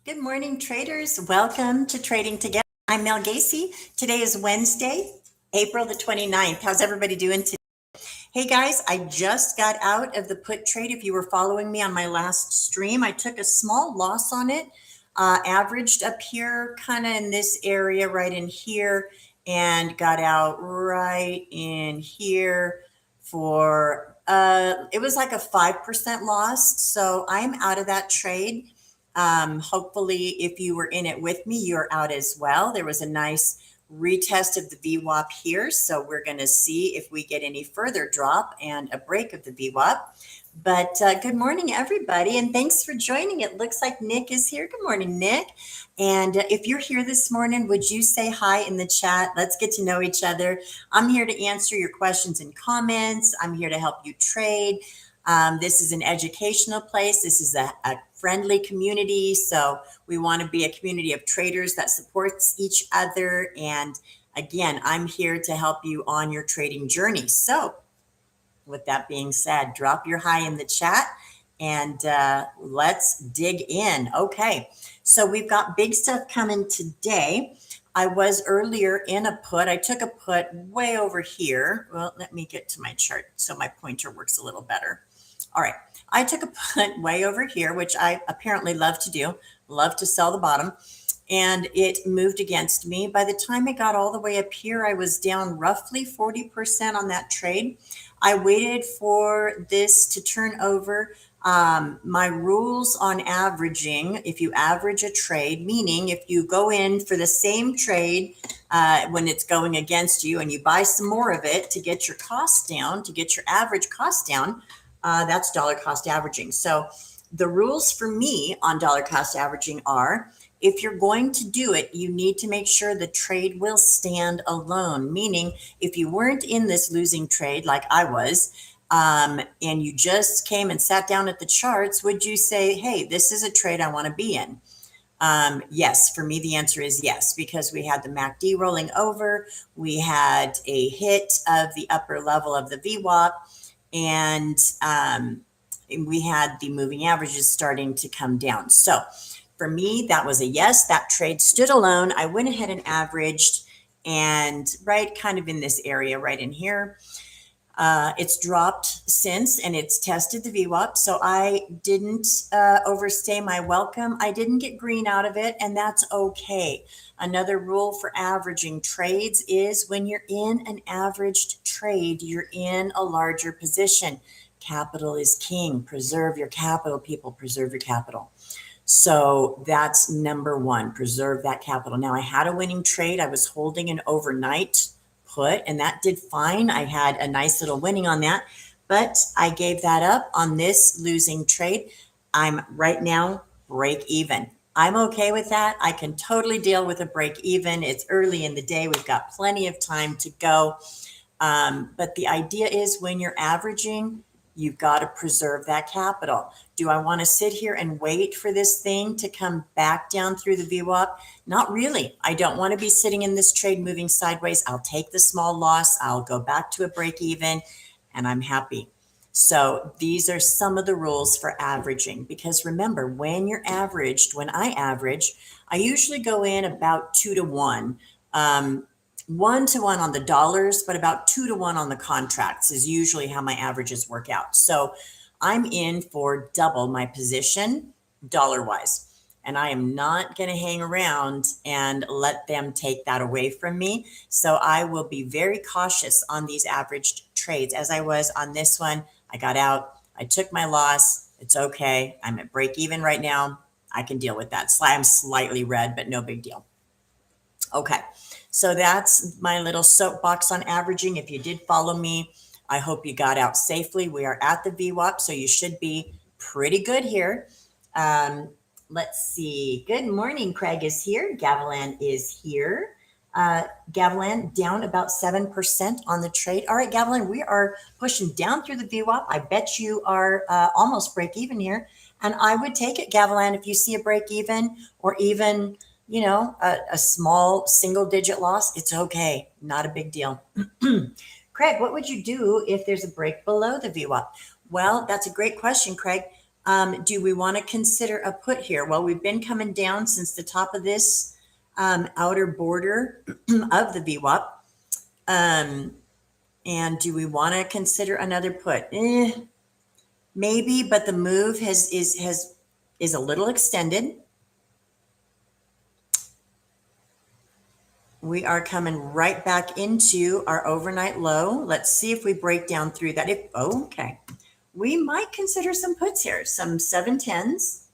Good morning, traders. Welcome to Trading Together. I'm Mel Gacee. Today is Wednesday, April the 29th. How's everybody doing today? Hey guys, I just got out of the put trade. If you were following me on my last stream, I took a small loss on it, averaged up here, kind of in this area right in here, and got out right in here for, it was like a 5% loss. So I'm out of that trade. Hopefully, if you were in it with me, you're out as well. There was a nice retest of the VWAP here. So we're going to see if we get any further drop and a break of the VWAP. But good morning, everybody, and thanks for joining. It looks like Nick is here. Good morning, Nick. And if you're here this morning, would you say hi in the chat? Let's get to know each other. I'm here to answer your questions and comments. I'm here to help you trade. This is an educational place. This is a friendly community. So we want to be a community of traders that supports each other. And again, I'm here to help you on your trading journey. So with that being said, drop your hi in the chat and let's dig in. Okay, so we've got big stuff coming today. I was earlier in a put. I took a put way over here. Well, let me get to my chart so my pointer works a little better. All right, I took a put way over here, which I apparently love to do, love to sell the bottom, and it moved against me. By the time it got all the way up here, I was down roughly 40% on that trade. I waited for this to turn over. My rules on averaging, if you average a trade, meaning if you go in for the same trade when it's going against you and you buy some more of it to get your costs down, to get your average cost down, that's dollar cost averaging. So the rules for me on dollar cost averaging are, if you're going to do it, you need to make sure the trade will stand alone. Meaning, if you weren't in this losing trade like I was, and you just came and sat down at the charts, would you say, hey, this is a trade I want to be in? Yes, for me, the answer is yes, because we had the MACD rolling over. We had a hit of the upper level of the VWAP, and we had the moving averages starting to come down. So for me, that was a yes. That trade stood alone. I went ahead and averaged, and right kind of in this area right in here. It's dropped since, and it's tested the VWAP. So I didn't overstay my welcome. I didn't get green out of it, and that's okay. Another rule for averaging trades is when you're in an averaged trade, you're in a larger position. Capital is king. Preserve your capital, people. Preserve your capital. So that's number one, preserve that capital. Now, I had a winning trade. I was holding an overnight put, and that did fine. I had a nice little winning on that, but I gave that up on this losing trade. I'm right now break even. I'm okay with that. I can totally deal with a break even. It's early in the day. We've got plenty of time to go. But the idea is when you're averaging, you've got to preserve that capital. Do I want to sit here and wait for this thing to come back down through the VWAP? Not really. I don't want to be sitting in this trade moving sideways. I'll take the small loss. I'll go back to a break even, and I'm happy. So these are some of the rules for averaging, because remember, when you're averaged, when I average, I usually go in about 2 to 1. 1 to 1 on the dollars, but about 2 to 1 on the contracts is usually how my averages work out. So I'm in for double my position dollar wise. And I am not going to hang around and let them take that away from me. So I will be very cautious on these averaged trades, as I was on this one. I got out. I took my loss. It's okay. I'm at break even right now. I can deal with that. I'm slightly red, but no big deal. Okay. So that's my little soapbox on averaging. If you did follow me, I hope you got out safely. We are at the VWAP, so you should be pretty good here. Let's see. Good morning. Craig is here. Gavilan is here. Gavilan down about 7% on the trade. All right, Gavilan, we are pushing down through the VWAP. I bet you are almost break even here. And I would take it, Gavilan, if you see a break even or even a small single digit loss, it's okay. Not a big deal. Craig, what would you do if there's a break below the VWAP? Well, that's a great question, Craig. Do we want to consider a put here? Well, we've been coming down since the top of this outer border of the VWAP. And do we want to consider another put? Maybe, but the move is a little extended. We are coming right back into our overnight low. Let's see if we break down through that. Okay. We might consider some puts here, some 710s.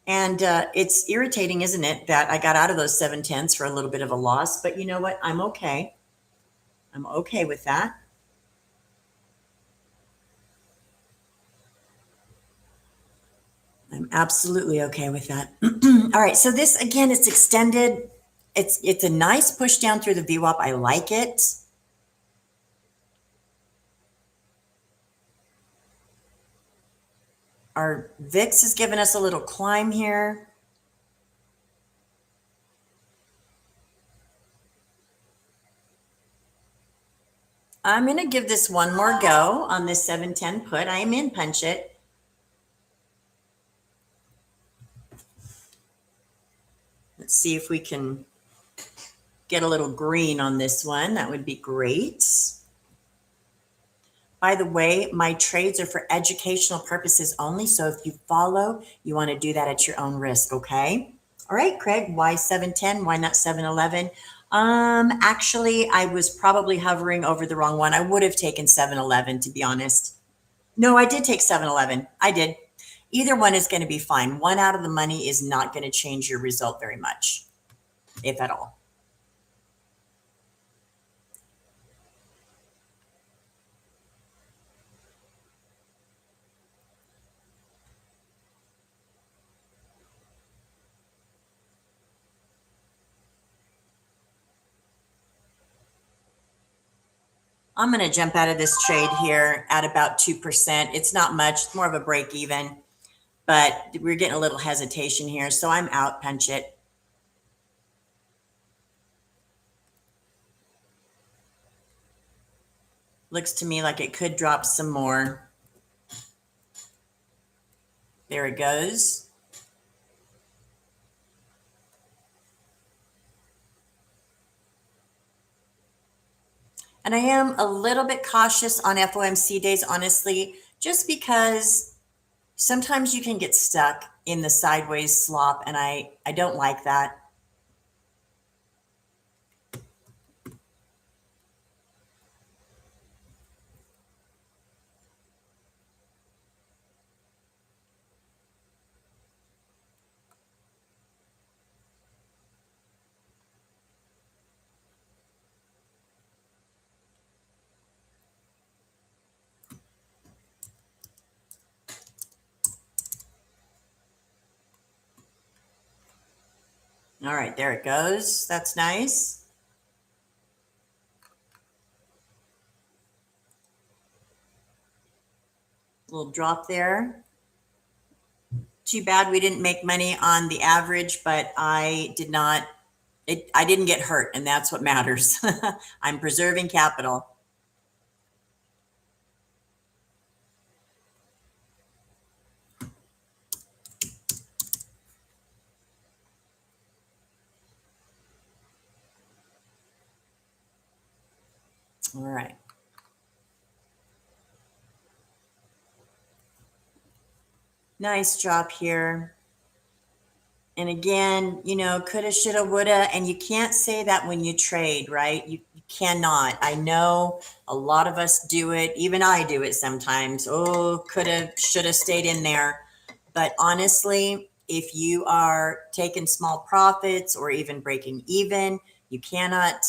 And it's irritating, isn't it, that I got out of those 710s for a little bit of a loss. But you know what? I'm okay. I'm okay with that. I'm absolutely okay with that. All right. So this, again, it's extended. It's a nice push down through the VWAP. I like it. Our VIX has given us a little climb here. I'm going to give this one more go on this 710 put. I am in punch it. Let's see if we can get a little green on this one. That would be great. By the way, my trades are for educational purposes only. So if you follow, you want to do that at your own risk. Okay. All right, Craig, why 710? Why not 711? Actually, I was probably hovering over the wrong one. I would have taken 711, to be honest. No, I did take 711. I did. Either one is going to be fine. One out of the money is not going to change your result very much, if at all. I'm going to jump out of this trade here at about 2%. It's not much. It's more of a break even, but we're getting a little hesitation here. So I'm out, punch it. Looks to me like it could drop some more. There it goes. And I am a little bit cautious on FOMC days, honestly, just because sometimes you can get stuck in the sideways slop, and I don't like that. All right, there it goes. That's nice. Little drop there. Too bad we didn't make money on the average, but I didn't get hurt, and that's what matters. I'm preserving capital. All right. Nice drop here. And again, coulda, shoulda, woulda, and you can't say that when you trade, right? You cannot. I know a lot of us do it. Even I do it sometimes. Oh, coulda, shoulda stayed in there. But honestly, if you are taking small profits or even breaking even, you cannot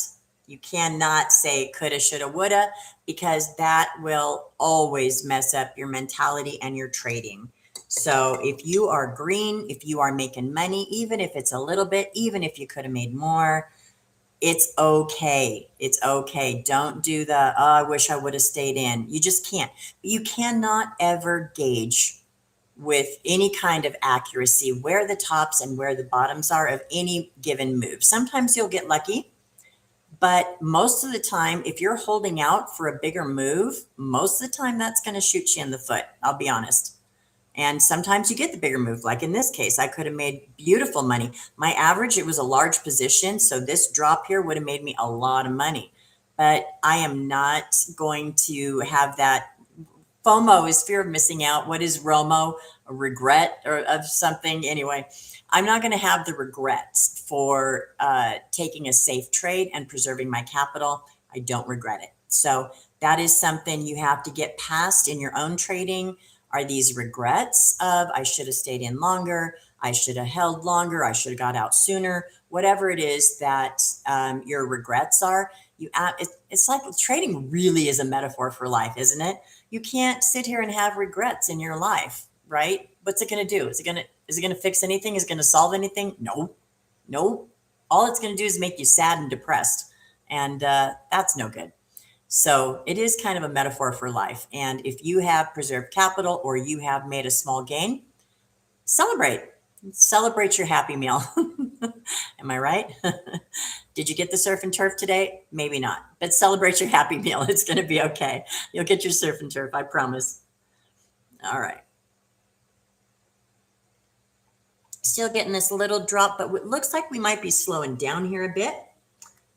say coulda, shoulda, woulda, because that will always mess up your mentality and your trading. So if you are green, if you are making money, even if it's a little bit, even if you could have made more, it's okay. It's okay. Don't do the, oh, I wish I would have stayed in. You just can't. You cannot ever gauge with any kind of accuracy where the tops and where the bottoms are of any given move. Sometimes you'll get lucky, but most of the time, if you're holding out for a bigger move, most of the time that's going to shoot you in the foot. I'll be honest. And sometimes you get the bigger move. Like in this case, I could have made beautiful money. My average, it was a large position. So this drop here would have made me a lot of money. But I am not going to have that. FOMO is fear of missing out. What is ROMO? A regret or of something. Anyway, I'm not going to have the regrets for taking a safe trade and preserving my capital. I don't regret it. So that is something you have to get past in your own trading. Are these regrets of I should have stayed in longer, I should have held longer, I should have got out sooner, whatever it is that your regrets are. It's like trading really is a metaphor for life, isn't it? You can't sit here and have regrets in your life, right? What's it going to do? Is it going to fix anything? Is it going to solve anything? No, no. All it's going to do is make you sad and depressed, and that's no good. So it is kind of a metaphor for life. And if you have preserved capital or you have made a small gain, celebrate your happy meal. Am I right? Did you get the surf and turf today? Maybe not, but celebrate your happy meal. It's going to be okay. You'll get your surf and turf. I promise. All right. Still getting this little drop, but it looks like we might be slowing down here a bit.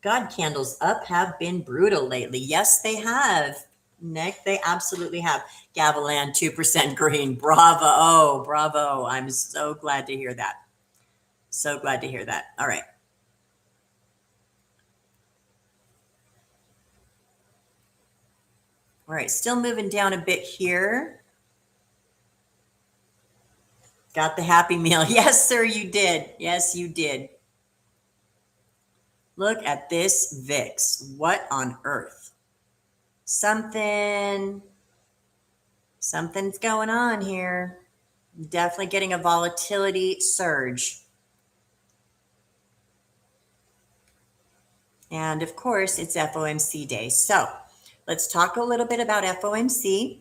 God candles up have been brutal lately. Yes, they have. Nick, they absolutely have. Gavilan, 2% green. Bravo. Oh, bravo. I'm so glad to hear that. So glad to hear that. All right. All right, still moving down a bit here. Got the happy meal. Yes, sir, you did. Yes, you did. Look at this VIX. What on earth? Something's going on here. Definitely getting a volatility surge. And of course, it's FOMC day. So let's talk a little bit about FOMC,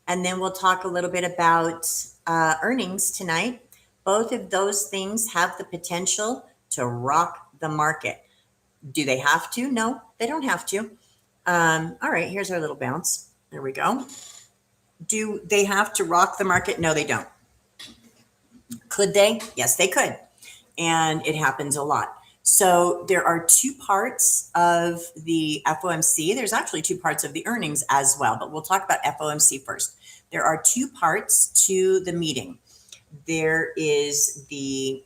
and then we'll talk a little bit about earnings tonight. Both of those things have the potential to rock the market. Do they have to? No, they don't have to. All right, here's our little bounce. There we go. Do they have to rock the market? No, they don't. Could they? Yes, they could. And it happens a lot. So there are two parts of the FOMC. There's actually two parts of the earnings as well, but we'll talk about FOMC first. There are two parts to the meeting. There is the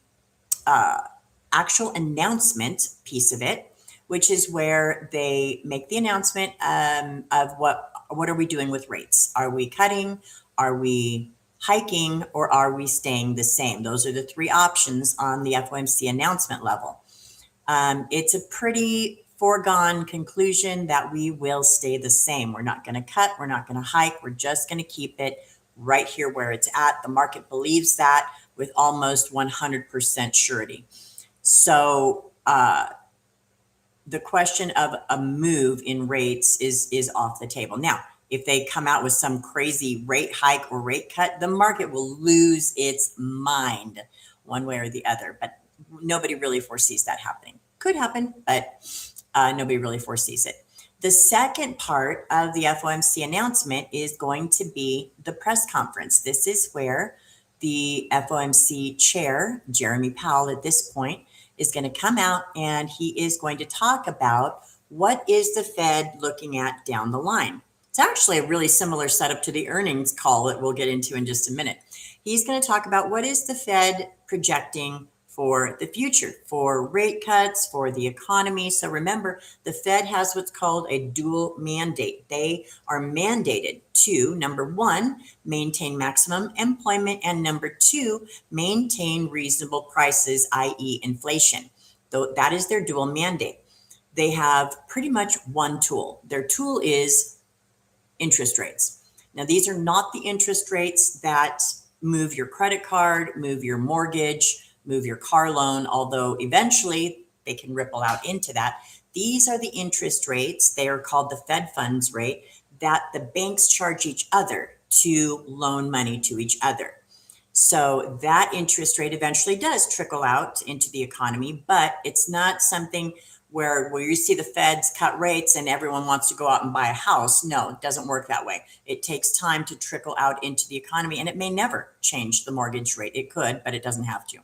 actual announcement piece of it, which is where they make the announcement of what are we doing with rates? Are we cutting? Are we hiking? Or are we staying the same? Those are the three options on the FOMC announcement level. It's a pretty foregone conclusion that we will stay the same. We're not going to cut. We're not going to hike. We're just going to keep it right here where it's at. The market believes that with almost 100% surety. So the question of a move in rates is off the table. Now, if they come out with some crazy rate hike or rate cut, the market will lose its mind one way or the other. But nobody really foresees that happening. Could happen, but nobody really foresees it. The second part of the FOMC announcement is going to be the press conference. This is where the FOMC chair, Jeremy Powell, at this point, is going to come out and he is going to talk about what is the Fed looking at down the line. It's actually a really similar setup to the earnings call that we'll get into in just a minute. He's going to talk about what is the Fed projecting for the future, for rate cuts, for the economy. So remember, the Fed has what's called a dual mandate. They are mandated to, number one, maintain maximum employment, and number two, maintain reasonable prices, i.e. inflation. Though that is their dual mandate. They have pretty much one tool. Their tool is interest rates. Now, these are not the interest rates that move your credit card, move your mortgage, move your car loan, although eventually they can ripple out into that. These are the interest rates. They are called the Fed funds rate that the banks charge each other to loan money to each other. So that interest rate eventually does trickle out into the economy, but it's not something where you see the feds cut rates and everyone wants to go out and buy a house. No, it doesn't work that way. It takes time to trickle out into the economy, and it may never change the mortgage rate. It could, but it doesn't have to.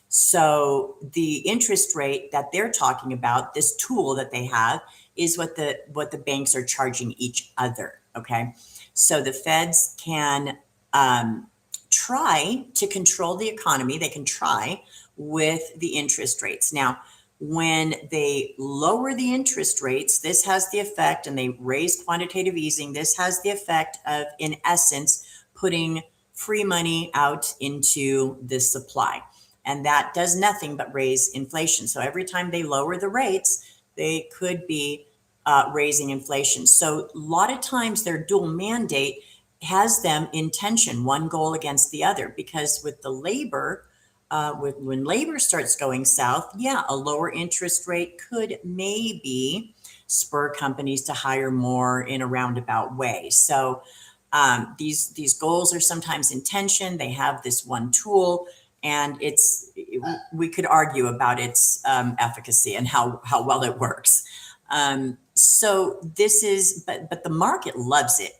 So the interest rate that they're talking about, this tool that they have, is what the banks are charging each other. Okay, so the feds can try to control the economy. They can try with the interest rates. Now, when they lower the interest rates, this has the effect, and they raise quantitative easing. This has the effect of, in essence, putting free money out into the supply. And that does nothing but raise inflation. So every time they lower the rates, they could be raising inflation. So a lot of times their dual mandate has them in tension, one goal against the other, because with the labor, when labor starts going south, yeah, a lower interest rate could maybe spur companies to hire more in a roundabout way. So these goals are sometimes in tension. They have this one tool, and we could argue about its efficacy and how well it works. So this is, but the market loves it.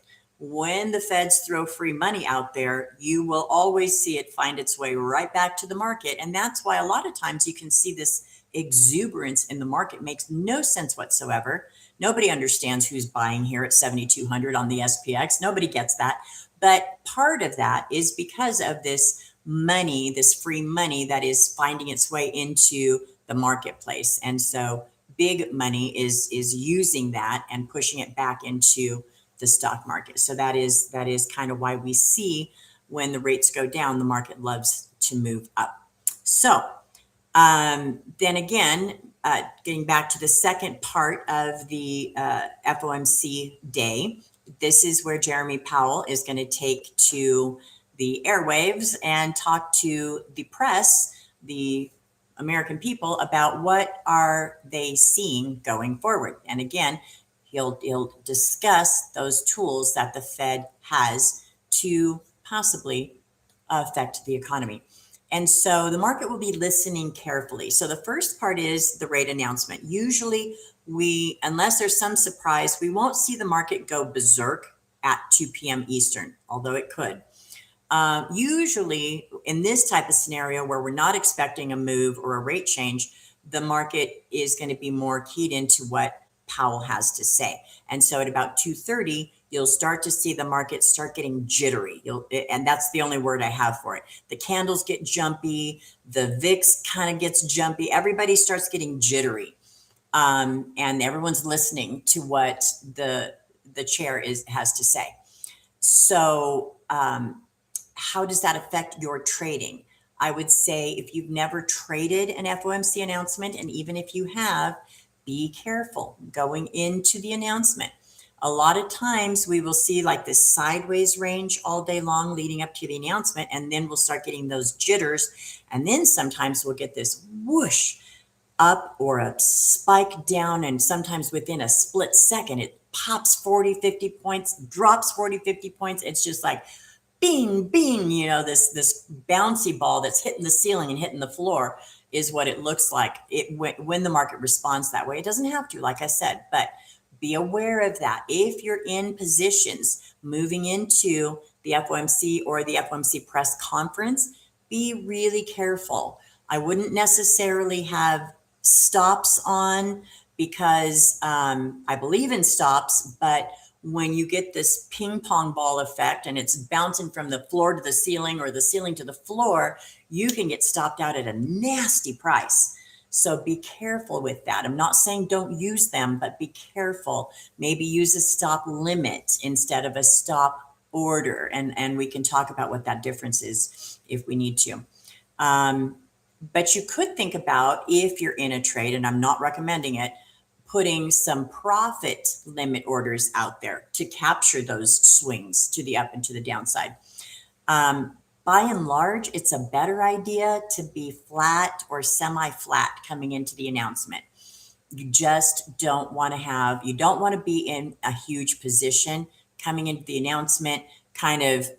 When the feds throw free money out there, you will always see it find its way right back to the market. And that's why a lot of times you can see this exuberance in the market. Makes no sense whatsoever. Nobody understands who's buying here at 7,200 on the SPX. Nobody gets that. But part of that is because of this money, this free money that is finding its way into the marketplace. And so big money is using that and pushing it back into the stock market. So that is kind of why we see when the rates go down, the market loves to move up. So then again, getting back to the second part of the FOMC day, this is where Jeremy Powell is going to take to the airwaves and talk to the press, the American people, about what are they seeing going forward. And again, he'll discuss those tools that the Fed has to possibly affect the economy. And so the market will be listening carefully. So the first part is the rate announcement. Usually unless there's some surprise, we won't see the market go berserk at 2 p.m. Eastern, although it could. Usually in this type of scenario where we're not expecting a move or a rate change, the market is going to be more keyed into what Powell has to say. And so at about 2:30, you'll start to see the market start getting jittery. And that's the only word I have for it. The candles get jumpy. The VIX kind of gets jumpy. Everybody starts getting jittery. And everyone's listening to what the chair has to say. So how does that affect your trading? I would say if you've never traded an FOMC announcement, and even if you have, be careful going into the announcement. A lot of times we will see like this sideways range all day long leading up to the announcement, and then we'll start getting those jitters. And then sometimes we'll get this whoosh up or a spike down, and sometimes within a split second, it pops 40, 50 points, drops 40, 50 points. It's just like bing, bing, this bouncy ball that's hitting the ceiling and hitting the floor is what it looks like when the market responds that way. It doesn't have to, like I said, but be aware of that. If you're in positions moving into the FOMC or the FOMC press conference, be really careful. I wouldn't necessarily have stops on because I believe in stops, but when you get this ping pong ball effect and it's bouncing from the floor to the ceiling or the ceiling to the floor, you can get stopped out at a nasty price. So be careful with that. I'm not saying don't use them, but be careful. Maybe use a stop limit instead of a stop order. And we can talk about what that difference is if we need to. But you could think about, if you're in a trade, and I'm not recommending it, putting some profit limit orders out there to capture those swings to the up and to the downside. By and large, it's a better idea to be flat or semi-flat coming into the announcement. You just don't want to be in a huge position coming into the announcement, kind of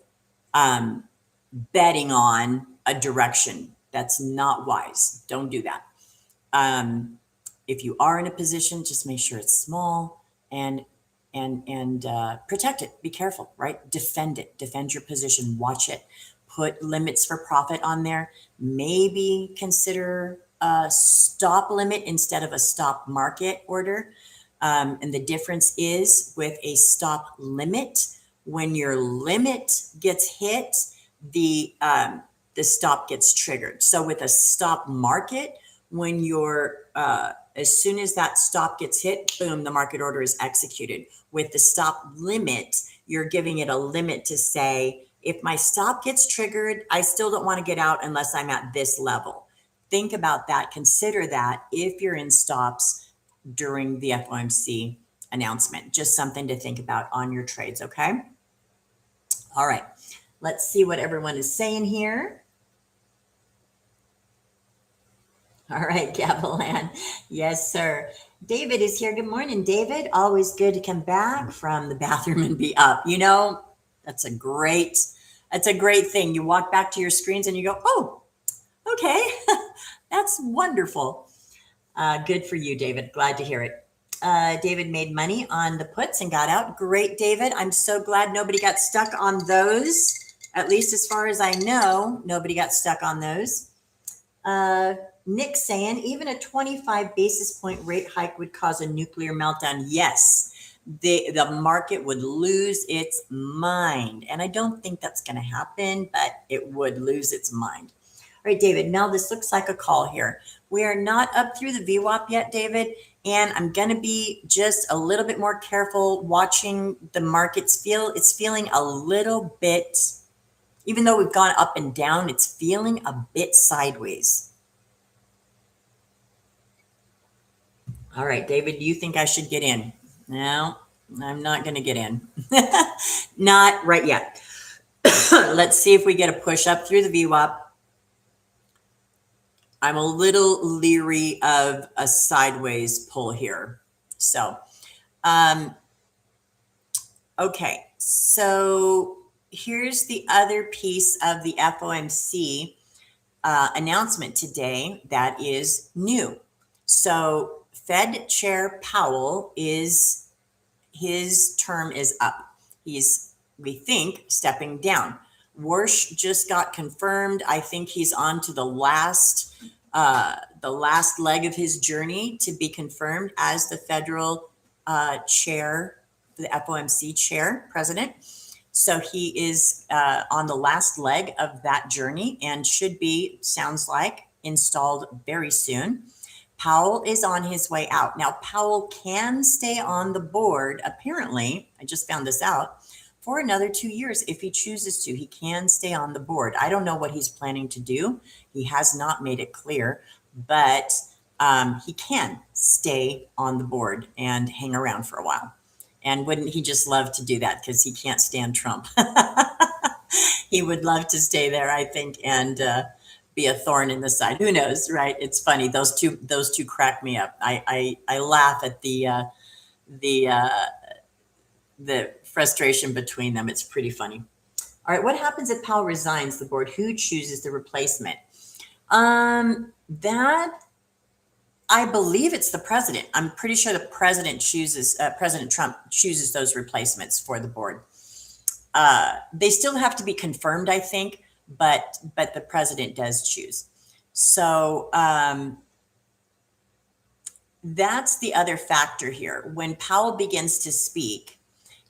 betting on a direction. That's not wise. Don't do that. if you are in a position, just make sure it's small and protect it. Be careful, right? Defend it. Defend your position. Watch it. Put limits for profit on there. Maybe consider a stop limit instead of a stop market order. And the difference is with a stop limit, when your limit gets hit, the stop gets triggered. So with a stop market, when you're as soon as that stop gets hit, boom, the market order is executed. With the stop limit, you're giving it a limit to say, if my stop gets triggered, I still don't want to get out unless I'm at this level. Think about that. Consider that if you're in stops during the FOMC announcement. Just something to think about on your trades, okay? All right, let's see what everyone is saying here. All right, Gavilan. Yes, sir. David is here. Good morning, David. Always good to come back from the bathroom and be up. You know, that's a great thing. You walk back to your screens and you go, oh, okay. That's wonderful. Good for you, David. Glad to hear it. David made money on the puts and got out. Great, David. I'm so glad nobody got stuck on those. At least as far as I know, nobody got stuck on those. Nick saying even a 25 basis point rate hike would cause a nuclear meltdown. Yes, the market would lose its mind. And I don't think that's going to happen, but it would lose its mind. All right, David. Now this looks like a call here. We are not up through the VWAP yet, David. And I'm going to be just a little bit more careful watching the markets it's feeling a little bit, even though we've gone up and down, it's feeling a bit sideways. All right, David, do you think I should get in? No, I'm not going to get in. Not right yet. Let's see if we get a push up through the VWAP. I'm a little leery of a sideways pull here. So, okay. So here's the other piece of the FOMC announcement today that is new. So Fed Chair Powell his term is up. He's, we think, stepping down. Warsh just got confirmed. I think he's on to the last leg of his journey to be confirmed as the federal chair, the FOMC chair, president. So he is on the last leg of that journey and should be, sounds like, installed very soon. Powell is on his way out. Now, Powell can stay on the board, apparently, I just found this out, for another 2 years if he chooses to. He can stay on the board. I don't know what he's planning to do. He has not made it clear, but he can stay on the board and hang around for a while. And wouldn't he just love to do that because he can't stand Trump? He would love to stay there, I think, and be a thorn in the side. Who knows, right? It's funny. Those two crack me up. I laugh at the frustration between them. It's pretty funny. All right, what happens if Powell resigns the board? Who chooses the replacement? That I believe it's the president. I'm pretty sure the president chooses, President Trump chooses those replacements for the board. They still have to be confirmed, I think, but the president does choose. So that's the other factor here. When Powell begins to speak,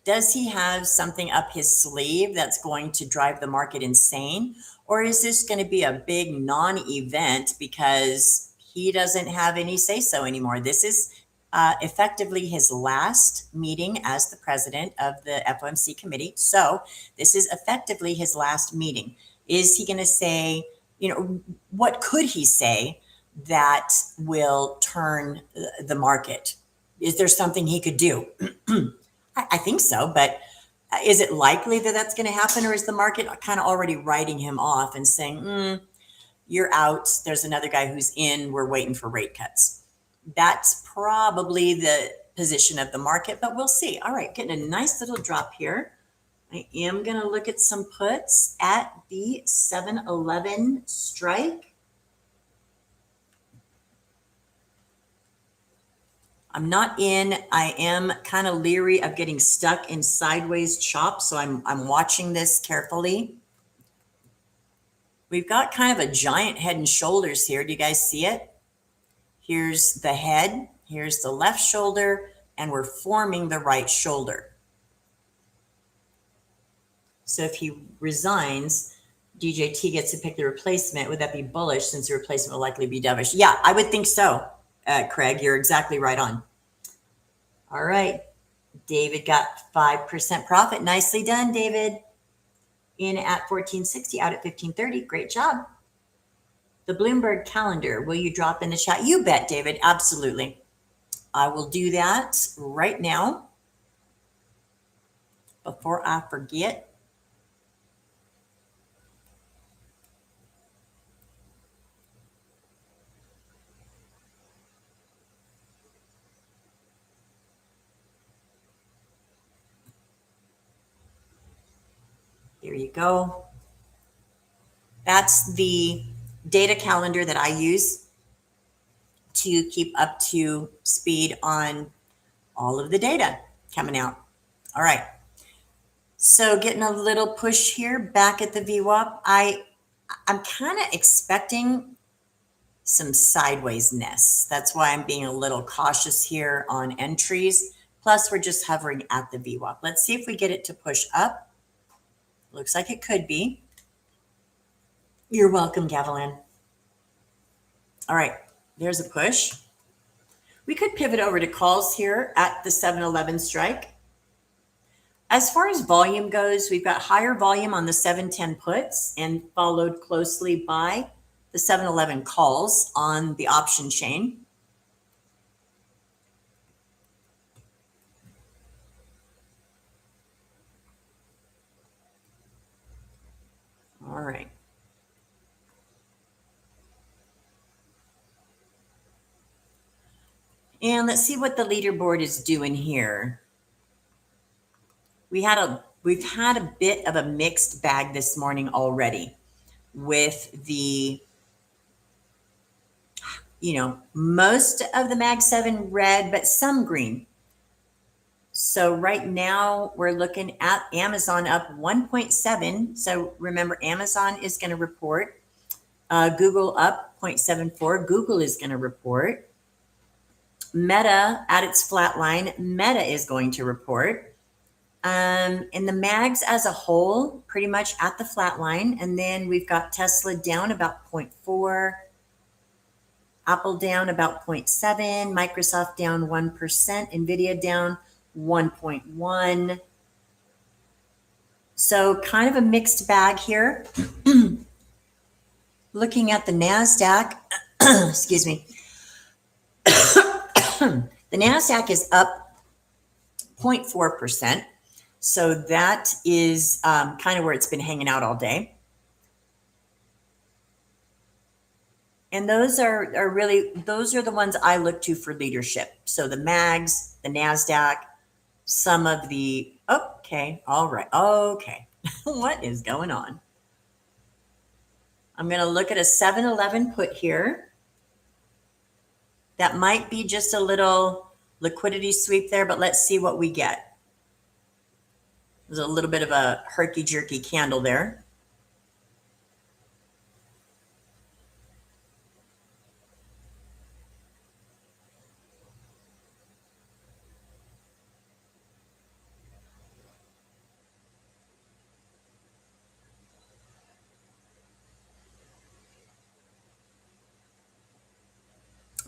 does he have something up his sleeve that's going to drive the market insane? Or is this going to be a big non-event because he doesn't have any say-so anymore? This is effectively his last meeting as the president of the FOMC committee. So this is effectively his last meeting. Is he going to say, what could he say that will turn the market? Is there something he could do? I think so, but is it likely that that's going to happen, or is the market kind of already writing him off and saying, you're out, there's another guy who's in, we're waiting for rate cuts? That's probably the position of the market, but we'll see. All right, getting a nice little drop here. I am going to look at some puts at the 7-11 strike. I'm not in. I am kind of leery of getting stuck in sideways chop, so I'm watching this carefully. We've got kind of a giant head and shoulders here. Do you guys see it? Here's the head, here's the left shoulder, and we're forming the right shoulder. So if he resigns, DJT gets to pick the replacement. Would that be bullish since the replacement will likely be dovish? Yeah, I would think so, Craig. You're exactly right on. All right. David got 5% profit. Nicely done, David. In at 1460, out at 1530. Great job. The Bloomberg calendar, will you drop in the chat? You bet, David. Absolutely. I will do that right now before I forget. There you go. That's the data calendar that I use to keep up to speed on all of the data coming out. All right. So getting a little push here back at the VWAP. I'm kind of expecting some sidewaysness. That's why I'm being a little cautious here on entries. Plus, we're just hovering at the VWAP. Let's see if we get it to push up. Looks like it could be. You're welcome, Gavilan. All right, there's a push. We could pivot over to calls here at the 7-11 strike. As far as volume goes, we've got higher volume on the 7-10 puts and followed closely by the 7-11 calls on the option chain. All right. And let's see what the leaderboard is doing here. We've had a bit of a mixed bag this morning already with the, most of the Mag 7 red, but some green. So right now we're looking at Amazon up 1.7. So remember, Amazon is going to report. Google up 0.74. Google is going to report. Meta at its flat line. Meta is going to report. And the mags as a whole, pretty much at the flat line. And then we've got Tesla down about 0.4. Apple down about 0.7. Microsoft down 1%. NVIDIA down 1.1. So kind of a mixed bag here. Looking at the NASDAQ, excuse me. The NASDAQ is up 0.4%. So that is kind of where it's been hanging out all day. And those are the ones I look to for leadership. So the MAGs, the NASDAQ, some of the, okay, all right, okay. What is going on? I'm going to look at a 7-11 put here. That might be just a little liquidity sweep there, but let's see what we get. There's a little bit of a herky-jerky candle there.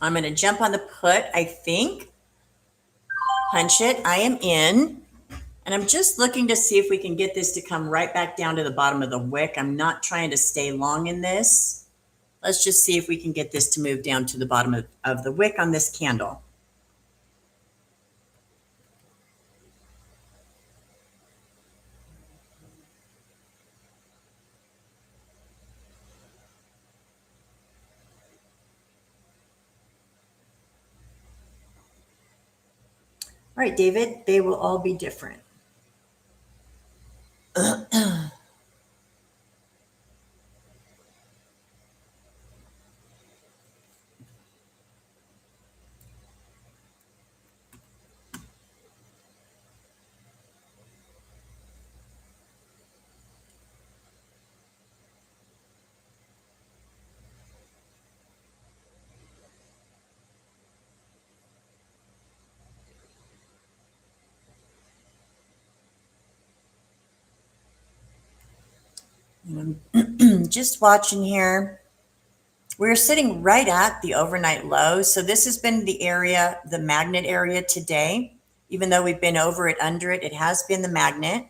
I'm going to jump on the put, I think. Punch it. I am in. And I'm just looking to see if we can get this to come right back down to the bottom of the wick. I'm not trying to stay long in this. Let's just see if we can get this to move down to the bottom of the wick on this candle. All right, David, they will all be different. Just watching here. We're sitting right at the overnight low. So this has been the area, the magnet area today. Even though we've been over it, under it, it has been the magnet.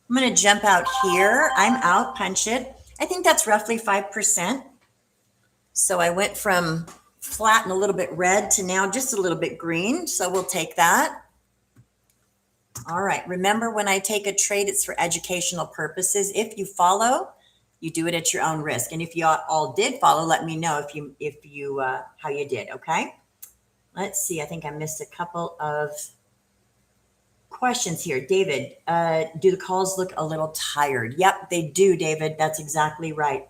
I'm going to jump out here. I'm out, punch it. I think that's roughly 5%. So I went from flat and a little bit red to now just a little bit green. So we'll take that. All right. Remember, when I take a trade, it's for educational purposes. If you follow, you do it at your own risk. And if you all did follow, let me know if you how you did. Okay. Let's see. I think I missed a couple of questions here. David, do the calls look a little tired? Yep, they do, David. That's exactly right.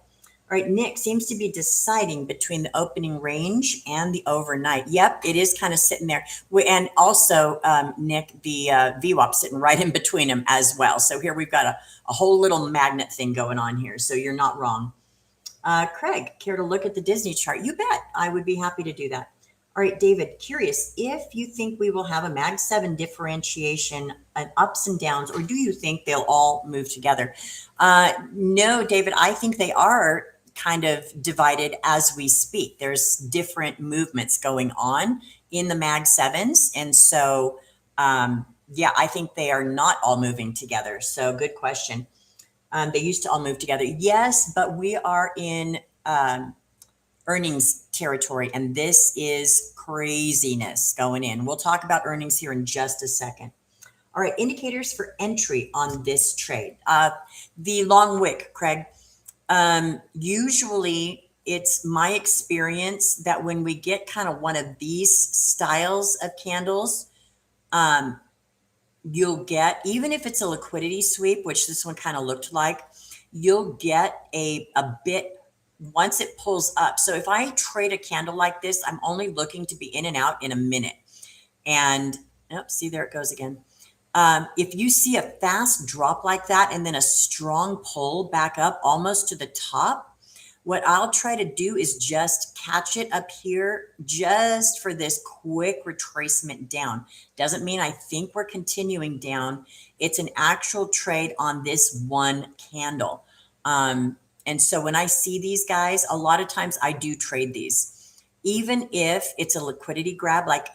All right, Nick seems to be deciding between the opening range and the overnight. Yep, it is kind of sitting there. And also, Nick, the VWAP sitting right in between them as well. So here we've got a whole little magnet thing going on here. So you're not wrong. Craig, care to look at the Disney chart? You bet. I would be happy to do that. All right, David, curious if you think we will have a Mag 7 differentiation and ups and downs, or do you think they'll all move together? No, David, I think they are kind of divided as we speak. There's different movements going on in the Mag 7s. And so, yeah, I think they are not all moving together. So good question. They used to all move together. Yes, but we are in earnings territory, and this is craziness going in. We'll talk about earnings here in just a second. All right, indicators for entry on this trade. The long wick, Craig. Usually it's my experience that when we get kind of one of these styles of candles, you'll get, even if it's a liquidity sweep, which this one kind of looked like, you'll get a bit once it pulls up. So if I trade a candle like this, I'm only looking to be in and out in a minute. And see, there it goes again. If you see a fast drop like that and then a strong pull back up almost to the top, what I'll try to do is just catch it up here just for this quick retracement down. Doesn't mean I think we're continuing down. It's an actual trade on this one candle. And so when I see these guys, a lot of times I do trade these. Even if it's a liquidity grab, like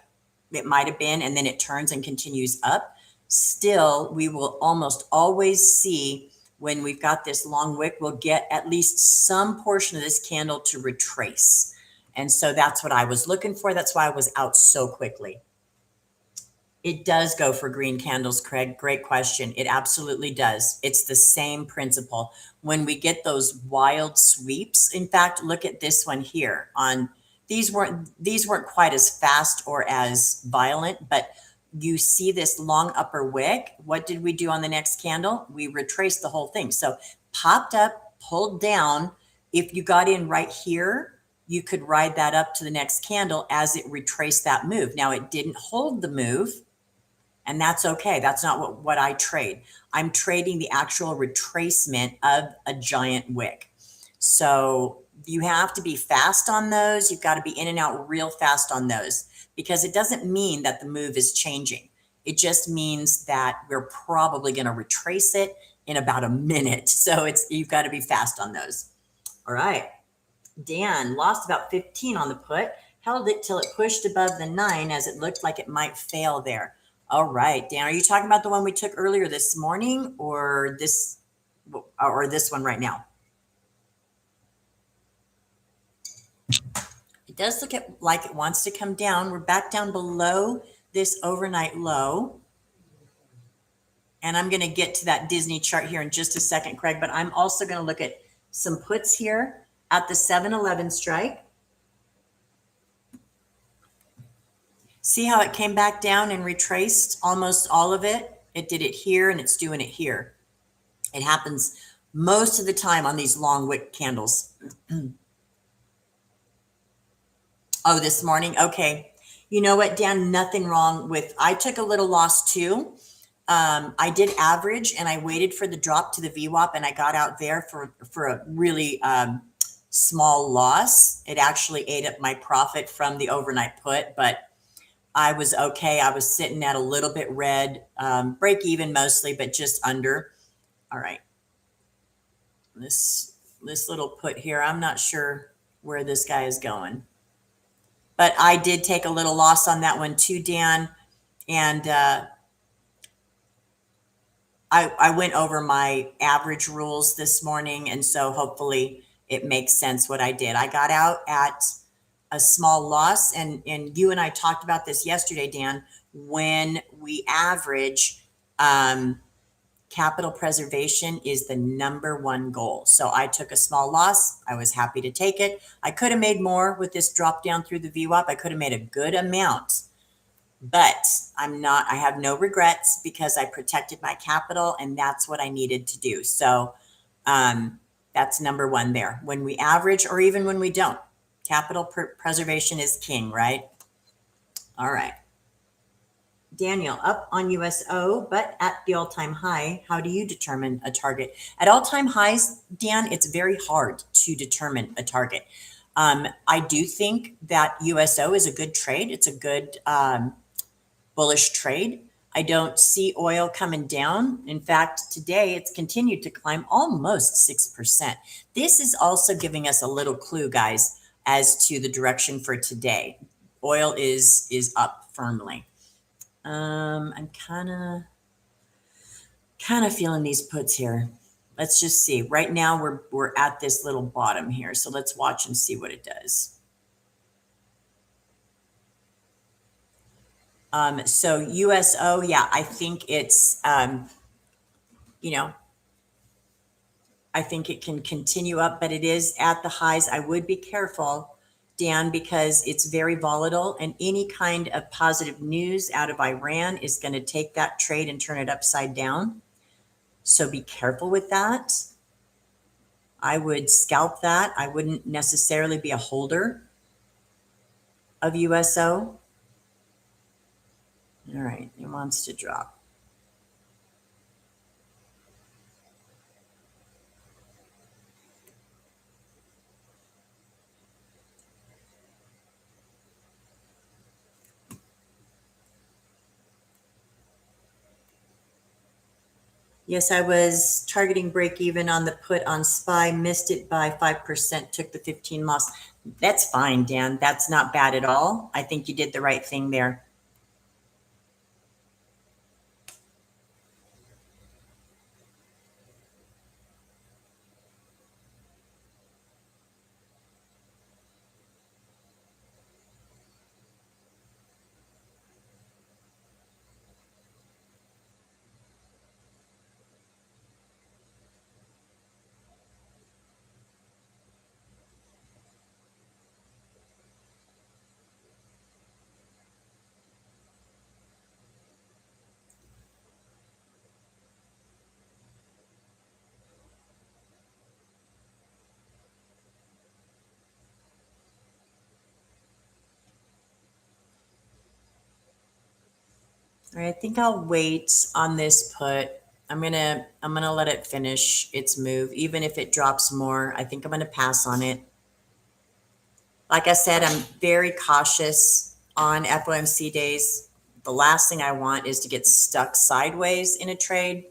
it might have been, and then it turns and continues up, still, we will almost always see when we've got this long wick, we'll get at least some portion of this candle to retrace. And so that's what I was looking for. That's why I was out so quickly. It does go for green candles, Craig. Great question. It absolutely does. It's the same principle. When we get those wild sweeps, in fact, look at this one here. On these weren't quite as fast or as violent, but you see this long upper wick. What did we do on the next candle? We retraced the whole thing. So popped up, pulled down. If you got in right here, you could ride that up to the next candle as it retraced that move. Now, it didn't hold the move, and that's okay. That's not what I trade. I'm trading the actual retracement of a giant wick. So you have to be fast on those. You've got to be in and out real fast on those, because it doesn't mean that the move is changing. It just means that we're probably going to retrace it in about a minute. So you've got to be fast on those. All right. Dan lost about 15 on the put, held it till it pushed above the 9 as it looked like it might fail there. All right, Dan, are you talking about the one we took earlier this morning, or this one right now? It does look like it wants to come down. We're back down below this overnight low. And I'm going to get to that Disney chart here in just a second, Craig, but I'm also going to look at some puts here at the 7-11 strike. See how it came back down and retraced almost all of it? It did it here, and it's doing it here. It happens most of the time on these long wick candles. Oh, this morning? Okay. You know what, Dan? Nothing wrong with, I took a little loss too. I did average and I waited for the drop to the VWAP and I got out there for a really small loss. It actually ate up my profit from the overnight put, but I was okay. I was sitting at a little bit red, break even mostly, but just under. All right. This little put here, I'm not sure where this guy is going, but I did take a little loss on that one too, Dan. And I went over my average rules this morning, and so hopefully it makes sense what I did. I got out at a small loss, and you and I talked about this yesterday, Dan. When we average, capital preservation is the number one goal. So I took a small loss. I was happy to take it. I could have made more with this drop down through the VWAP. I could have made a good amount. But I have no regrets because I protected my capital and that's what I needed to do. So that's number one there. When we average or even when we don't, capital preservation is king, right? All right. Daniel, up on USO, but at the all-time high. How do you determine a target? At all-time highs, Dan, it's very hard to determine a target. I do think that USO is a good trade. It's a good bullish trade. I don't see oil coming down. In fact, today it's continued to climb almost 6%. This is also giving us a little clue, guys, as to the direction for today. Oil is up firmly. I'm kind of feeling these puts here. Let's just see. Right now we're at this little bottom here. So let's watch and see what it does. So USO, yeah, I think it's, you know, I think it can continue up, but it is at the highs. I would be careful, Dan, because it's very volatile and any kind of positive news out of Iran is going to take that trade and turn it upside down. So be careful with that. I would scalp that. I wouldn't necessarily be a holder of USO. All right, it wants to drop. Yes, I was targeting break even on the put on SPY, missed it by 5%, took the 15 loss. That's fine, Dan. That's not bad at all. I think you did the right thing there. All right, I think I'll wait on this put. I'm gonna let it finish its move, even if it drops more. I think I'm gonna pass on it. Like I said, I'm very cautious on FOMC days. The last thing I want is to get stuck sideways in a trade.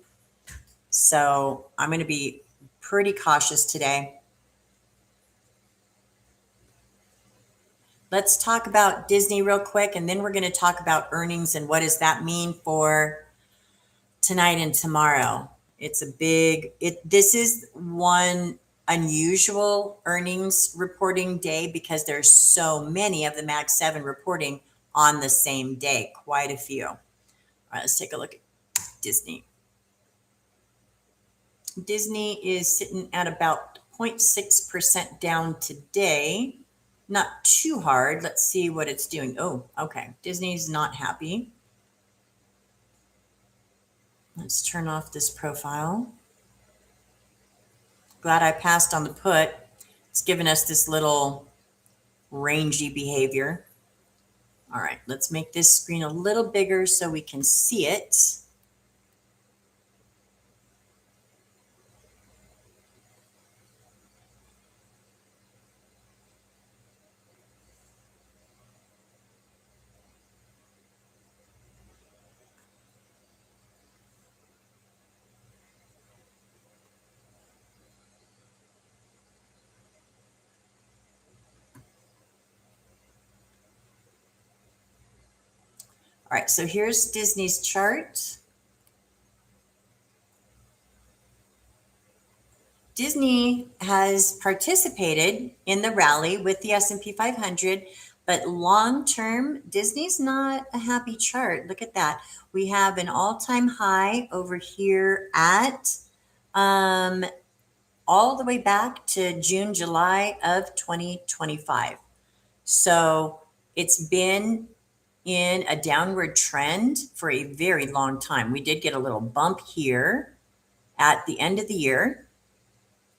So I'm going to be pretty cautious today. Let's talk about Disney real quick, and then we're going to talk about earnings and what does that mean for tonight and tomorrow. It's a big, this is one unusual earnings reporting day because there's so many of the Mag 7 reporting on the same day, quite a few. All right, let's take a look at Disney. Disney is sitting at about 0.6% down today. Not too hard. Let's see what it's doing. Oh, okay. Disney's not happy. Let's turn off this profile. Glad I passed on the put. It's given us this little rangy behavior. All right, let's make this screen a little bigger so we can see it. All right, so here's Disney's chart. Disney has participated in the rally with the S&P 500, but long term, Disney's not a happy chart. Look at that. We have an all-time high over here at all the way back to June, July of 2025. So it's been in a downward trend for a very long time. We did get a little bump here at the end of the year.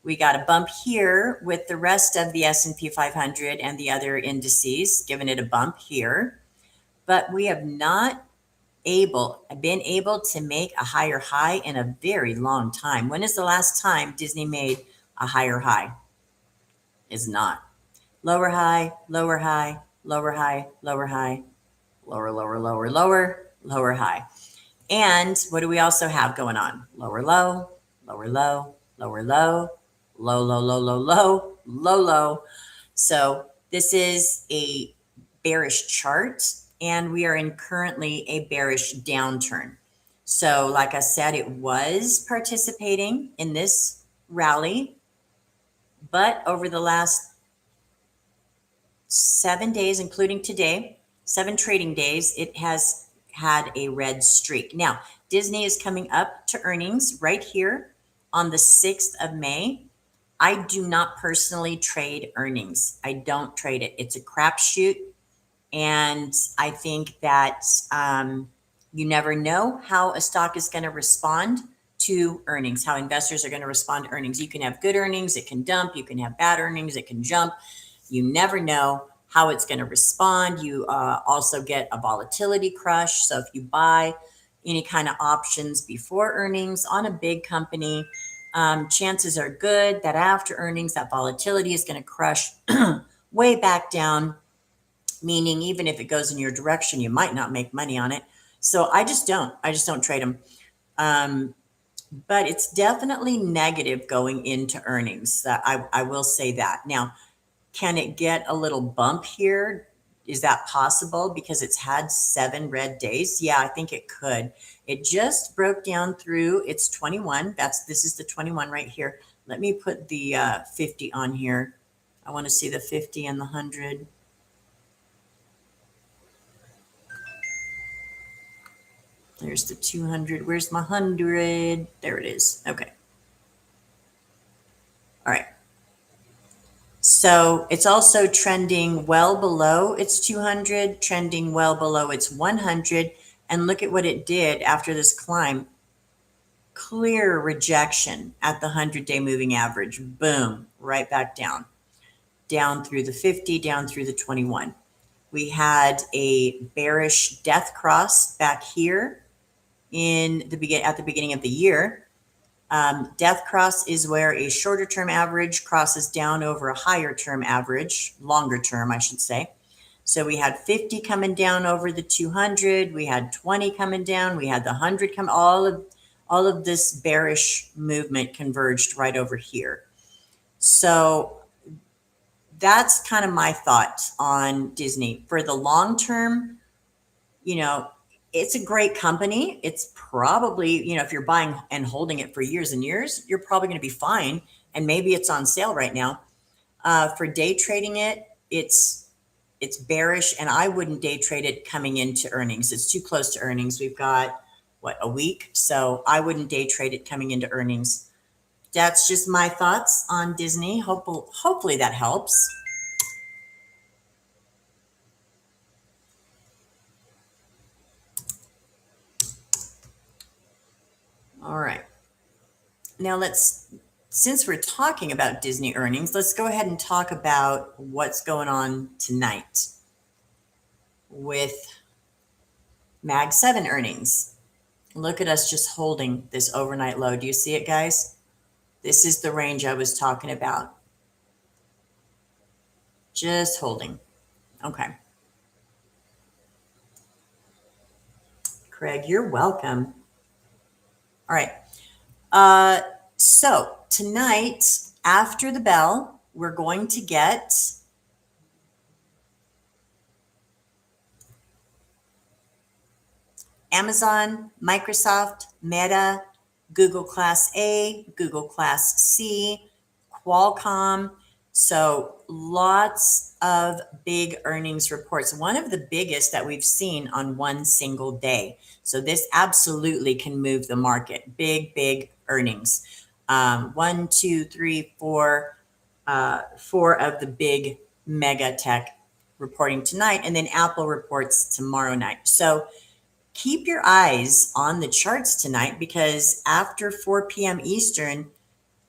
We got a bump here with the rest of the S&P 500 and the other indices, giving it a bump here. But we have not been able to make a higher high in a very long time. When is the last time Disney made a higher high? Is not. Lower high, lower high, lower high, lower high, lower, lower, lower, lower, lower high. And what do we also have going on? Lower low, lower low, lower low, low, low, low, low, low, low, low. So this is a bearish chart, and we are in currently a bearish downturn. So like I said, it was participating in this rally, but over the last 7 days, including today, 7 trading days, it has had a red streak. Now, Disney is coming up to earnings right here on the 6th of May. I do not personally trade earnings. I don't trade it. It's a crapshoot. And I think that you never know how a stock is going to respond to earnings, how investors are going to respond to earnings. You can have good earnings, it can dump. You can have bad earnings, it can jump. You never know how it's going to respond. You also get a volatility crush. So if you buy any kind of options before earnings on a big company, chances are good that after earnings, that volatility is going to crush way back down, meaning even if it goes in your direction, you might not make money on it. So I just don't trade them. But it's definitely negative going into earnings. I will say that. Now, can it get a little bump here? Is that possible because it's had 7 red days? Yeah, I think it could. It just broke down through its 21. This is the 21 right here. Let me put the 50 on here. I want to see the 50 and the 100. There's the 200. Where's my 100? There it is. Okay. All right. So it's also trending well below its 200, trending well below its 100. And look at what it did after this climb. Clear rejection at the 100-day moving average. Boom, right back down. Down through the 50, down through the 21. We had a bearish death cross back here at the beginning of the year. Death cross is where a shorter term average crosses down over a higher term average, longer term, I should say. So we had 50 coming down over the 200. We had 20 coming down. We had the 100 come. All of this bearish movement converged right over here. So that's kind of my thoughts on Disney. For the long term, it's a great company. It's probably, if you're buying and holding it for years and years, you're probably going to be fine. And maybe it's on sale right now. For day trading it, it's bearish, and I wouldn't day trade it coming into earnings. It's too close to earnings. We've got, a week? So I wouldn't day trade it coming into earnings. That's just my thoughts on Disney. Hopefully that helps. All right. Now since we're talking about Disney earnings, let's go ahead and talk about what's going on tonight with Mag 7 earnings. Look at us just holding this overnight low. Do you see it, guys? This is the range I was talking about. Just holding. Okay. Craig, you're welcome. All right. So tonight, after the bell, we're going to get Amazon, Microsoft, Meta, Google Class A, Google Class C, Qualcomm. So lots of big earnings reports. One of the biggest that we've seen on one single day. So this absolutely can move the market. Big earnings. One, two, three, four of the big mega tech reporting tonight, and then Apple reports tomorrow night. So keep your eyes on the charts tonight, because after 4 p.m. Eastern,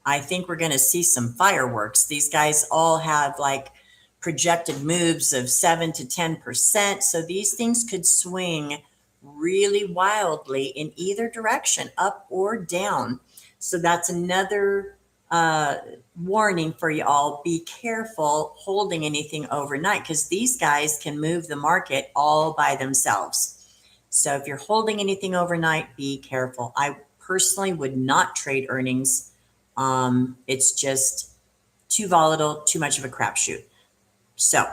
I think we're going to see some fireworks. These guys all have like projected moves of 7 to 10%. So these things could swing really wildly in either direction, up or down. So that's another warning for you all. Be careful holding anything overnight, because these guys can move the market all by themselves. So if you're holding anything overnight, be careful. I personally would not trade earnings. It's just too volatile, too much of a crapshoot. So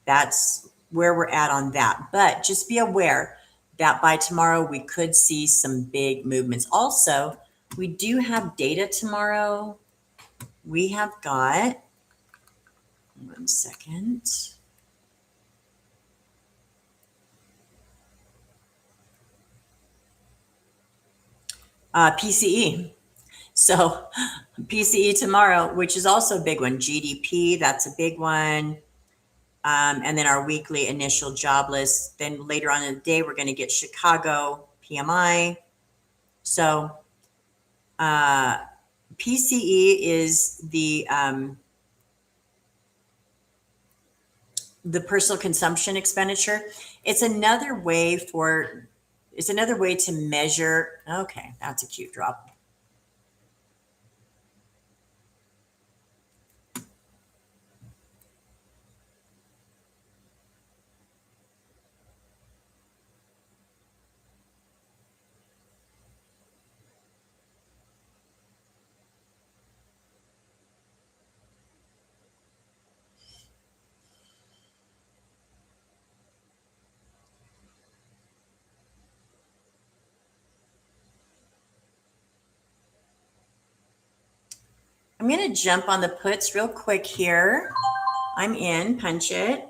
that's where we're at on that. But just be aware that by tomorrow, we could see some big movements. Also, we do have data tomorrow. We have got, 1 second. PCE. So PCE tomorrow, which is also a big one. GDP, that's a big one. And then our weekly initial job list. Then later on in the day, we're going to get Chicago PMI. So PCE is the personal consumption expenditure. It's another way to measure. Okay, that's a cute drop. I'm going to jump on the puts real quick here. I'm in, punch it.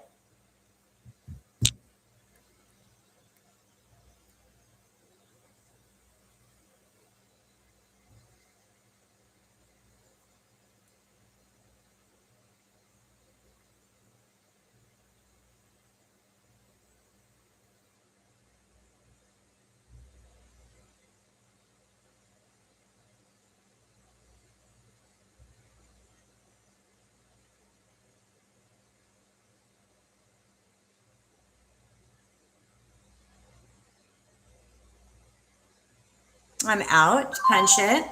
I'm out, punch it.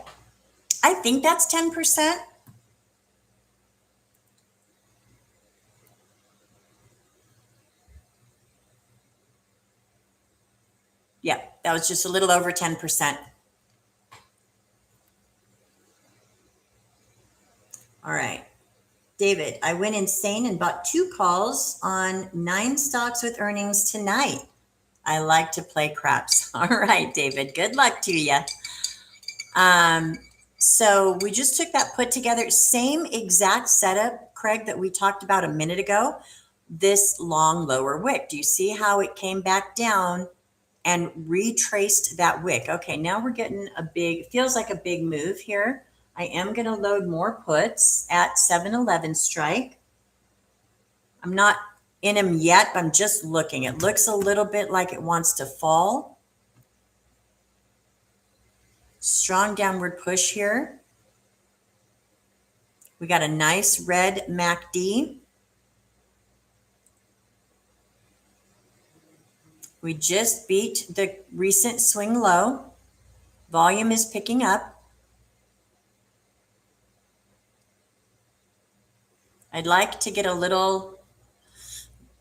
I think that's 10%. Yeah, that was just a little over 10%. All right. David, I went insane and bought 2 calls on 9 stocks with earnings tonight. I like to play craps. All right, David, good luck to you. So we just took that put together. Same exact setup, Craig, that we talked about a minute ago. This long lower wick. Do you see how it came back down and retraced that wick? Okay, now we're getting feels like a big move here. I am going to load more puts at 7-11 strike. I'm not in them yet, but I'm just looking. It looks a little bit like it wants to fall. Strong downward push here. We got a nice red MACD. We just beat the recent swing low. Volume is picking up. I'd like to get a little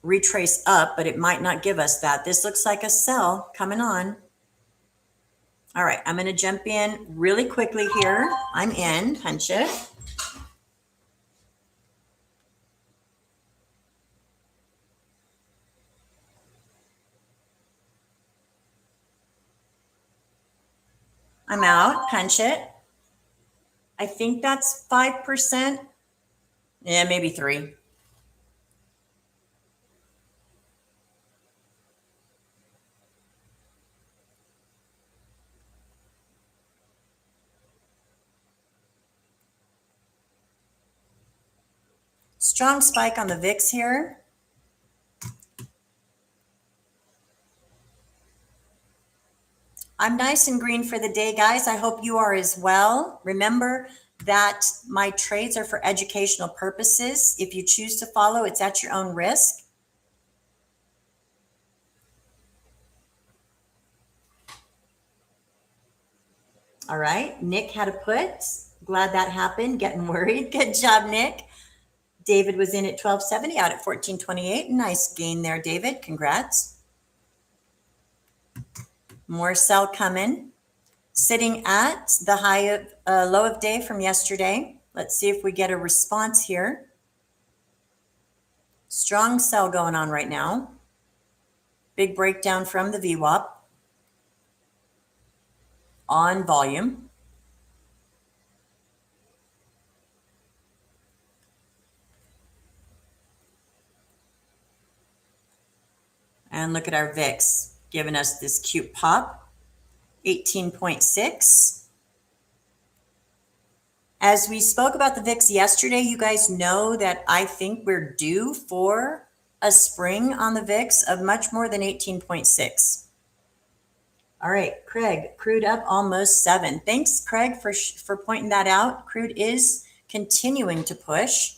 retrace up, but it might not give us that. This looks like a sell coming on. All right, I'm going to jump in really quickly here. I'm in, punch it. I'm out. Punch it. I think that's 5%. Yeah, maybe 3. Strong spike on the VIX here. I'm nice and green for the day, guys. I hope you are as well. Remember that my trades are for educational purposes. If you choose to follow, it's at your own risk. All right, Nick had a put. Glad that happened. Getting worried. Good job, Nick. David was in at 1270, out at 1428. Nice gain there, David. Congrats. More sell coming. Sitting at the high of low of day from yesterday. Let's see if we get a response here. Strong sell going on right now. Big breakdown from the VWAP on volume. And look at our VIX giving us this cute pop, 18.6. As we spoke about the VIX yesterday, you guys know that I think we're due for a spring on the VIX of much more than 18.6. All right, Craig, crude up almost 7. Thanks, Craig, for pointing that out. Crude is continuing to push.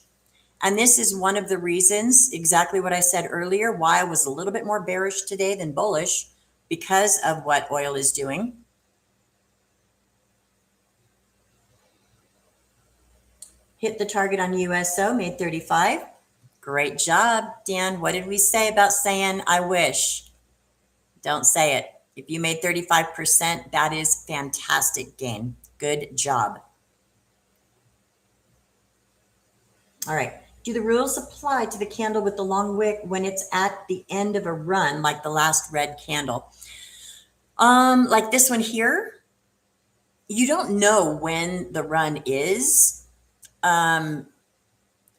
And this is one of the reasons, exactly what I said earlier, why I was a little bit more bearish today than bullish, because of what oil is doing. Hit the target on USO, made 35. Great job, Dan. What did we say about saying I wish? Don't say it. If you made 35%, that is fantastic gain. Good job. All right. Do the rules apply to the candle with the long wick when it's at the end of a run, like the last red candle? Like this one here, you don't know when the run is. And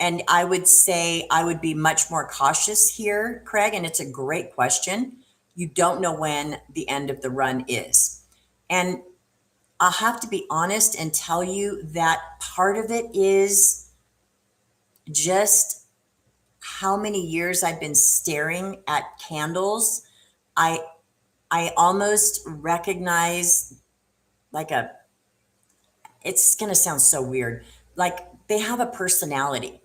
I would say I would be much more cautious here, Craig, and it's a great question. You don't know when the end of the run is. And I'll have to be honest and tell you that part of it is just how many years I've been staring at candles. I almost recognize like it's going to sound so weird. Like they have a personality.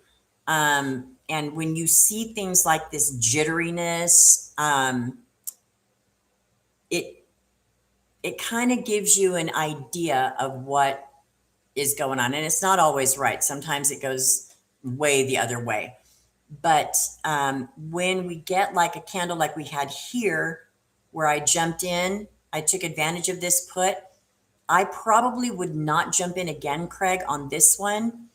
And when you see things like this jitteriness, it kind of gives you an idea of what is going on. And it's not always right. Sometimes it goes way the other way. But when we get like a candle like we had here, where I jumped in, I took advantage of this put. I probably would not jump in again, Craig, on this one,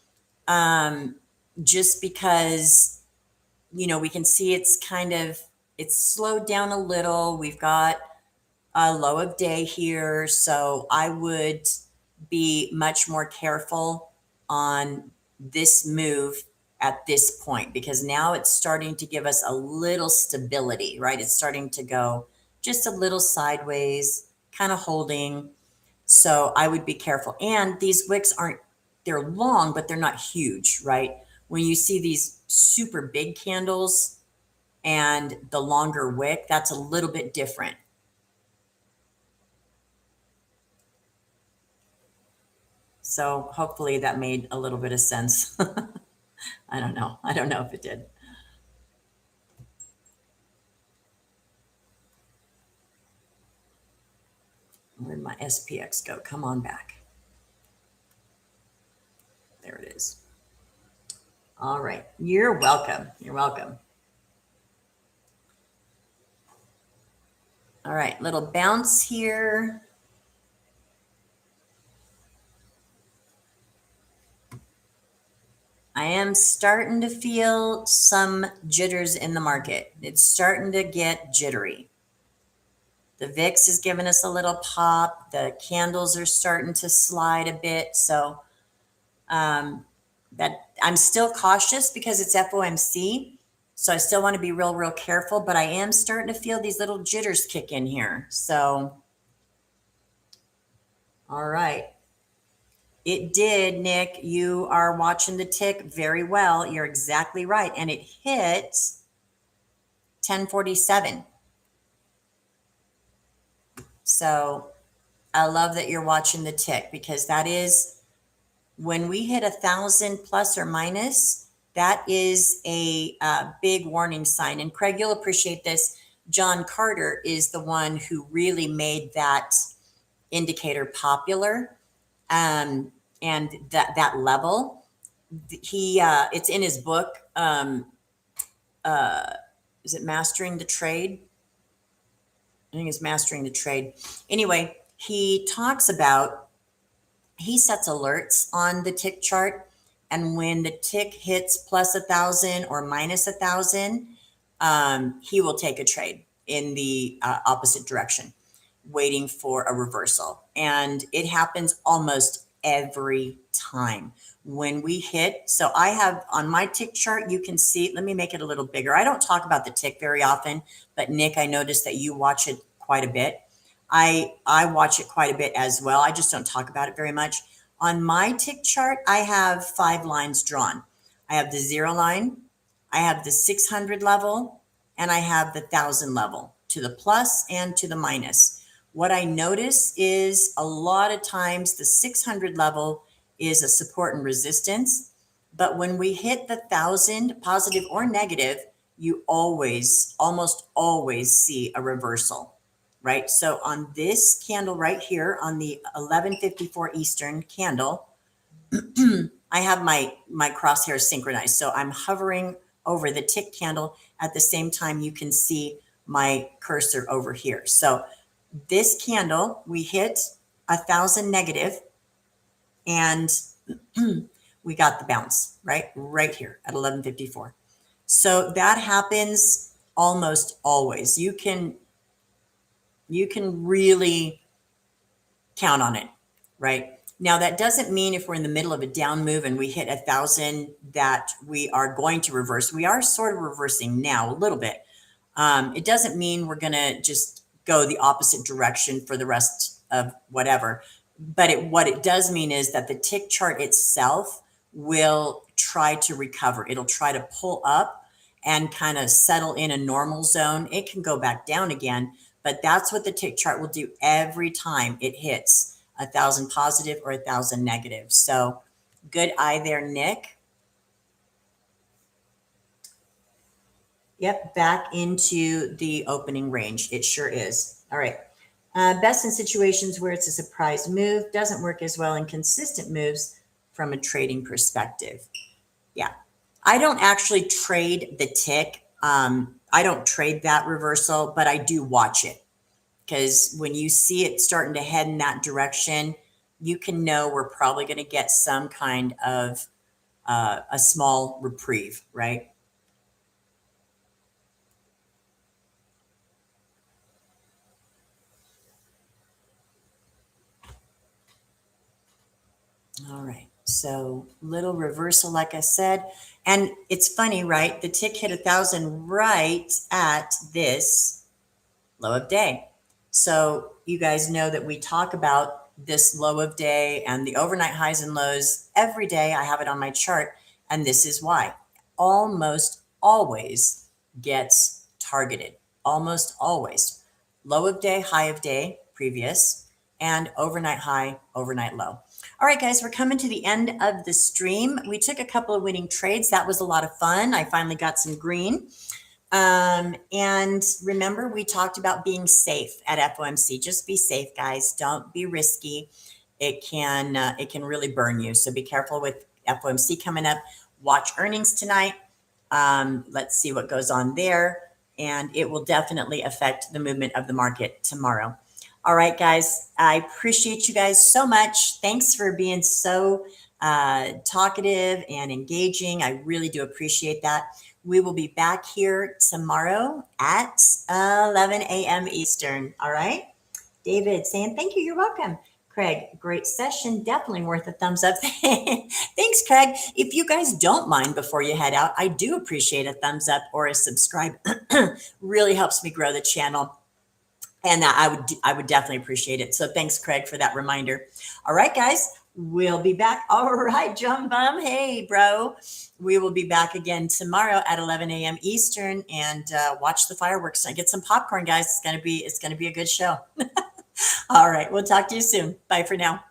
just because, we can see it's slowed down a little. We've got a low of day here. So I would be much more careful on this move at this point, because now it's starting to give us a little stability, right? It's starting to go just a little sideways, kind of holding. So I would be careful. And these wicks they're long, but they're not huge, right? When you see these super big candles and the longer wick, that's a little bit different. So hopefully that made a little bit of sense. I don't know. I don't know if it did. Where'd my SPX go? Come on back. There it is. All right. You're welcome. You're welcome. All right. Little bounce here. I am starting to feel some jitters in the market. It's starting to get jittery. The VIX is giving us a little pop. The candles are starting to slide a bit. So that I'm still cautious because it's FOMC. So I still want to be real careful, but I am starting to feel these little jitters kick in here. So, all right. It did, Nick. You are watching the tick very well. You're exactly right. And it hit 1047. So I love that you're watching the tick because that is when we hit 1,000 plus or minus, that is a big warning sign. And Craig, you'll appreciate this. John Carter is the one who really made that indicator popular, and that level. He it's in his book. Is it Mastering the Trade? I think it's Mastering the Trade. Anyway, he talks about, he sets alerts on the tick chart, and when the tick hits plus 1,000 or minus 1,000, he will take a trade in the opposite direction, waiting for a reversal. And it happens almost every time when we hit. So I have on my tick chart, you can see, let me make it a little bigger. I don't talk about the tick very often, but Nick, I noticed that you watch it quite a bit. I watch it quite a bit as well. I just don't talk about it very much. On my tick chart, I have 5 lines drawn. I have the 0 line, I have the 600 level, and I have the 1,000 level, to the plus and to the minus. What I notice is a lot of times the 600 level is a support and resistance, but when we hit the 1,000, positive or negative, you almost always see a reversal, right? So on this candle right here, on the 11:54 Eastern candle, I have my crosshairs synchronized. So I'm hovering over the tick candle. At the same time, you can see my cursor over here. So this candle, we hit 1,000 negative, and we got the bounce, right here at 11:54. So that happens almost always. You can really count on it, right? Now, that doesn't mean if we're in the middle of a down move and we hit 1,000 that we are going to reverse. We are sort of reversing now a little bit. It doesn't mean we're going to just go the opposite direction for the rest of whatever. But what it does mean is that the tick chart itself will try to recover. It'll try to pull up and kind of settle in a normal zone. It can go back down again, but that's what the tick chart will do every time it hits 1,000 positive or 1,000 negative. So good eye there, Nick. Yep, back into the opening range. It sure is. All right. Best in situations where it's a surprise move. Doesn't work as well in consistent moves from a trading perspective. Yeah. I don't actually trade the tick. I don't trade that reversal, but I do watch it, because when you see it starting to head in that direction, you can know we're probably going to get some kind of a small reprieve, right? All right. So little reversal, like I said. And it's funny, right? The tick hit 1,000 right at this low of day. So you guys know that we talk about this low of day and the overnight highs and lows every day. I have it on my chart. And this is why. Almost always gets targeted. Almost always. Low of day, high of day, previous, and overnight high, overnight low. All right, guys, we're coming to the end of the stream. We took a couple of winning trades. That was a lot of fun. I finally got some green. And remember, we talked about being safe at FOMC. Just be safe, guys. Don't be risky. It can really burn you. So be careful with FOMC coming up. Watch earnings tonight. Let's see what goes on there. And it will definitely affect the movement of the market tomorrow. All right, guys, I appreciate you guys so much. Thanks for being so talkative and engaging. I really do appreciate that. We will be back here tomorrow at 11 a.m. Eastern. All right. David saying, thank you. You're welcome. Craig, great session. Definitely worth a thumbs up. Thanks, Craig. If you guys don't mind before you head out, I do appreciate a thumbs up or a subscribe. Really helps me grow the channel. And I would definitely appreciate it. So thanks, Craig, for that reminder. All right, guys, we'll be back. All right, John Bum. Hey, bro. We will be back again tomorrow at 11 a.m. Eastern and watch the fireworks. I get some popcorn, guys. It's gonna be a good show. All right, we'll talk to you soon. Bye for now.